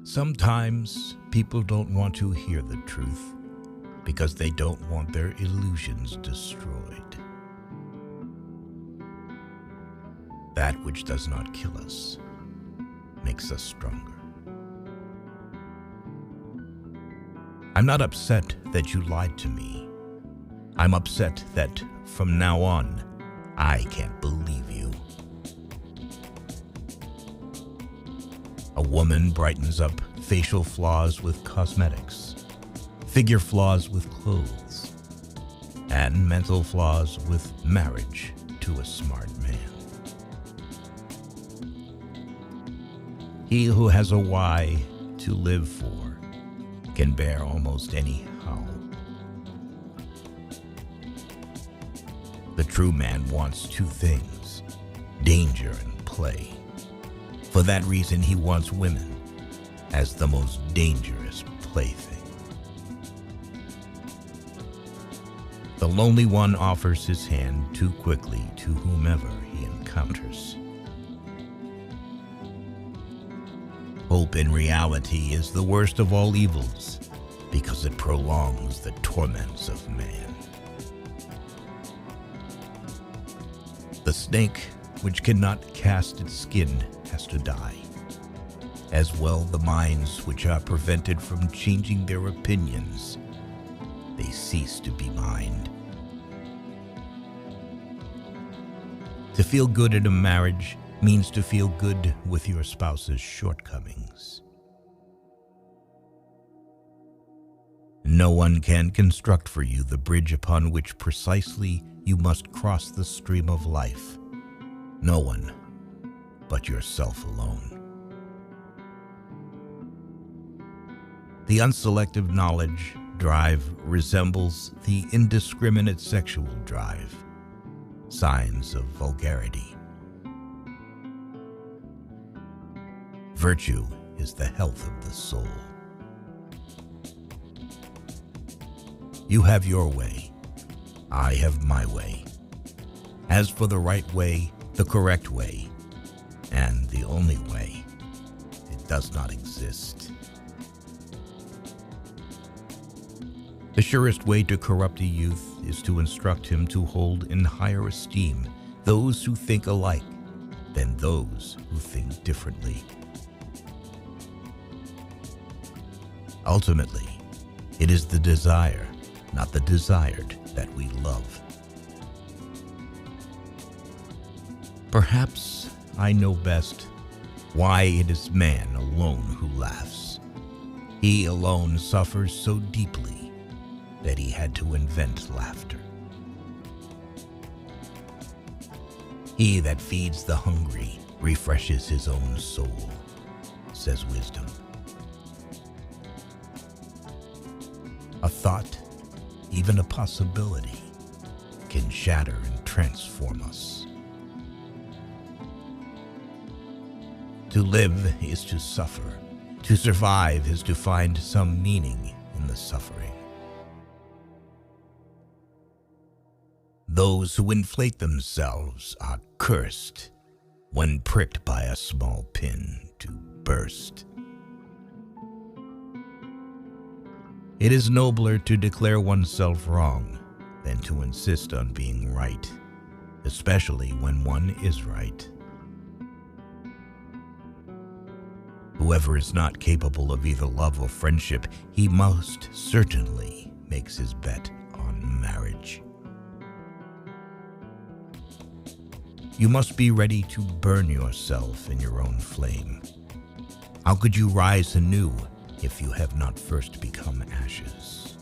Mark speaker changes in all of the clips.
Speaker 1: Sometimes people don't want to hear the truth because they don't want their illusions destroyed. That which does not kill us makes us stronger. I'm not upset that you lied to me. I'm upset that from now on, I can't believe you. A woman brightens up facial flaws with cosmetics, figure flaws with clothes, and mental flaws with marriage to a smart man. He who has a why to live for can bear almost any how. The true man wants two things, danger and play. For that reason, he wants women as the most dangerous plaything. The lonely one offers his hand too quickly to whomever he encounters. Hope in reality is the worst of all evils because it prolongs the torments of man. The snake, which cannot cast its skin, has to die. As well, the minds which are prevented from changing their opinions, they cease to be mind. To feel good in a marriage means to feel good with your spouse's shortcomings. No one can construct for you the bridge upon which precisely you must cross the stream of life. No one but yourself alone. The unselective knowledge drive resembles the indiscriminate sexual drive, signs of vulgarity. Virtue is the health of the soul. You have your way, I have my way. As for the right way, the correct way, and the only way, it does not exist. The surest way to corrupt a youth is to instruct him to hold in higher esteem those who think alike than those who think differently. Ultimately, it is the desire, not the desired, that we love. Perhaps I know best why it is man alone who laughs. He alone suffers so deeply that he had to invent laughter. He that feeds the hungry refreshes his own soul, says wisdom. A thought, even a possibility, can shatter and transform us. To live is to suffer. To survive is to find some meaning in the suffering. Those who inflate themselves are cursed when pricked by a small pin to burst. It is nobler to declare oneself wrong than to insist on being right, especially when one is right. Whoever is not capable of either love or friendship, he most certainly makes his bet on marriage. You must be ready to burn yourself in your own flame. How could you rise anew if you have not first become ashes?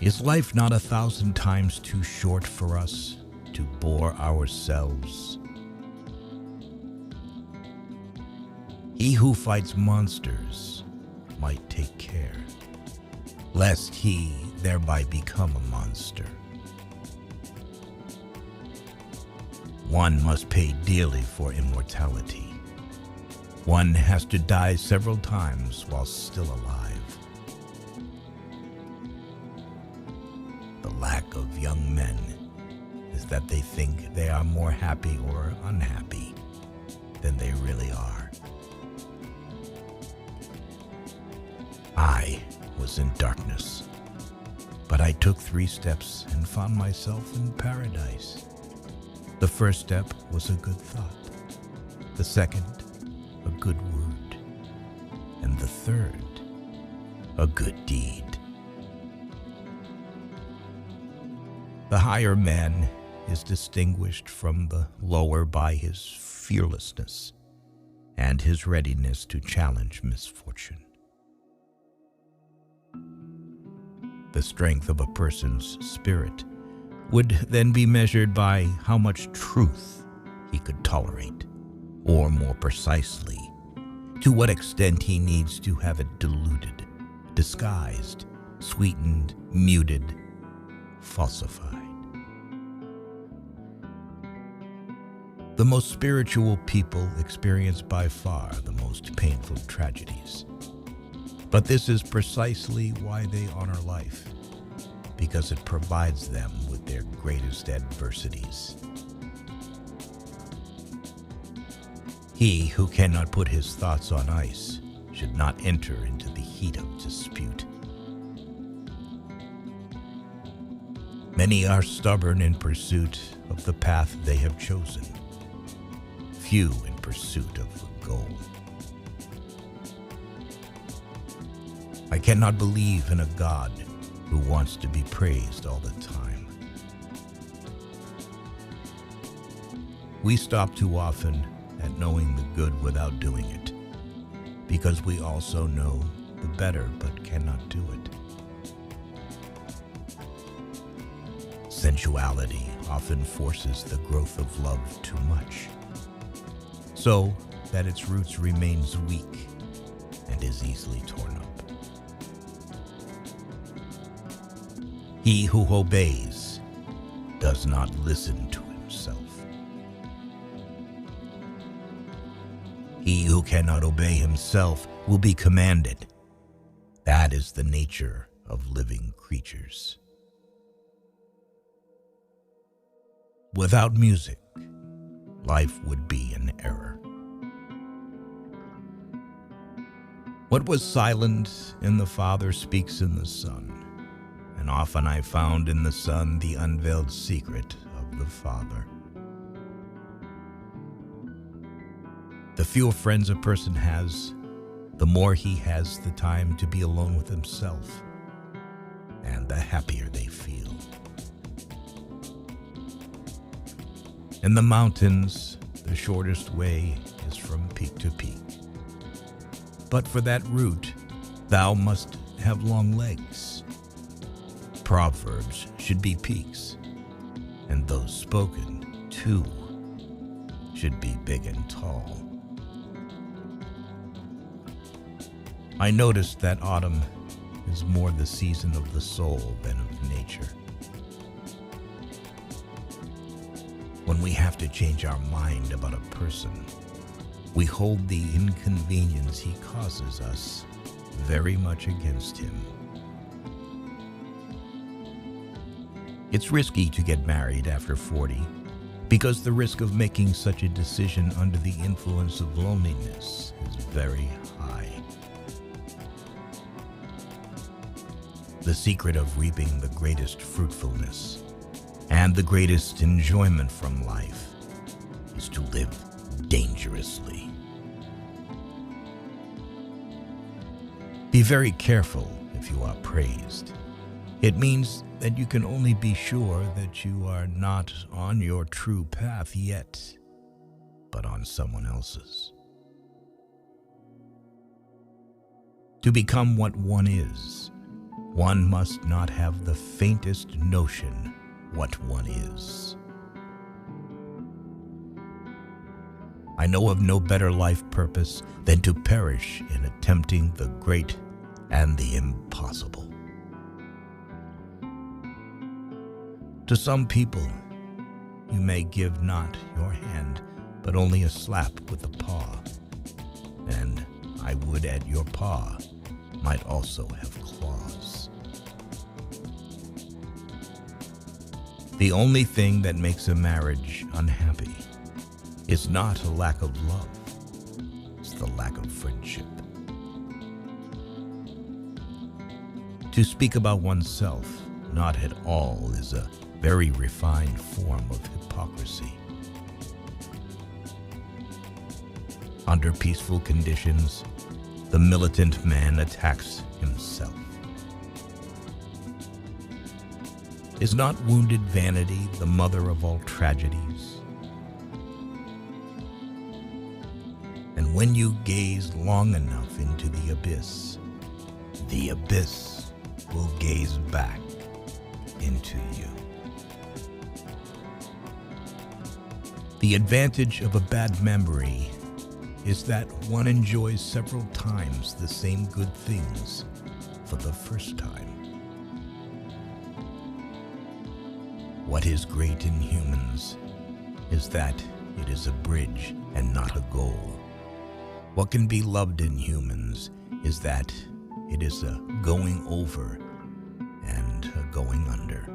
Speaker 1: Is life not 1,000 times too short for us to bore ourselves? He who fights monsters might take care, lest he thereby become a monster. One must pay dearly for immortality. One has to die several times while still alive. The lack of young men is that they think they are more happy or unhappy than they really are. I was in darkness, but I took 3 steps and found myself in paradise. The first step was a good thought, the second, a good word, and the third, a good deed. The higher man is distinguished from the lower by his fearlessness and his readiness to challenge misfortune. The strength of a person's spirit would then be measured by how much truth he could tolerate, or more precisely, to what extent he needs to have it diluted, disguised, sweetened, muted, falsified. The most spiritual people experience by far the most painful tragedies. But this is precisely why they honor life, because it provides them with their greatest adversities. He who cannot put his thoughts on ice should not enter into the heat of dispute. Many are stubborn in pursuit of the path they have chosen, few in pursuit of the goal. I cannot believe in a God who wants to be praised all the time. We stop too often at knowing the good without doing it, because we also know the better but cannot do it. Sensuality often forces the growth of love too much, so that its roots remains weak and is easily torn up. He who obeys does not listen to himself. He who cannot obey himself will be commanded. That is the nature of living creatures. Without music, life would be an error. What was silent in the Father speaks in the Son, and often I found in the Son the unveiled secret of the Father. The fewer friends a person has, the more he has the time to be alone with himself, and the happier they feel. In the mountains, the shortest way is from peak to peak. But for that route, thou must have long legs. Proverbs should be peaks, and those spoken, too, should be big and tall. I noticed that autumn is more the season of the soul than of nature. When we have to change our mind about a person, we hold the inconvenience he causes us very much against him. It's risky to get married after 40 because the risk of making such a decision under the influence of loneliness is very high. The secret of reaping the greatest fruitfulness and the greatest enjoyment from life is to live dangerously. Be very careful if you are praised. It means that you can only be sure that you are not on your true path yet, but on someone else's. To become what one is, one must not have the faintest notion what one is. I know of no better life purpose than to perish in attempting the great and the impossible. To some people, you may give not your hand, but only a slap with the paw, and I would at your paw might also have claws. The only thing that makes a marriage unhappy is not a lack of love, the lack of friendship. To speak about oneself not at all is a very refined form of hypocrisy. Under peaceful conditions, the militant man attacks himself. Is not wounded vanity the mother of all tragedies? And when you gaze long enough into the abyss will gaze back into you. The advantage of a bad memory is that one enjoys several times the same good things for the first time. What is great in humans is that it is a bridge and not a goal. What can be loved in humans is that it is a going over and a going under.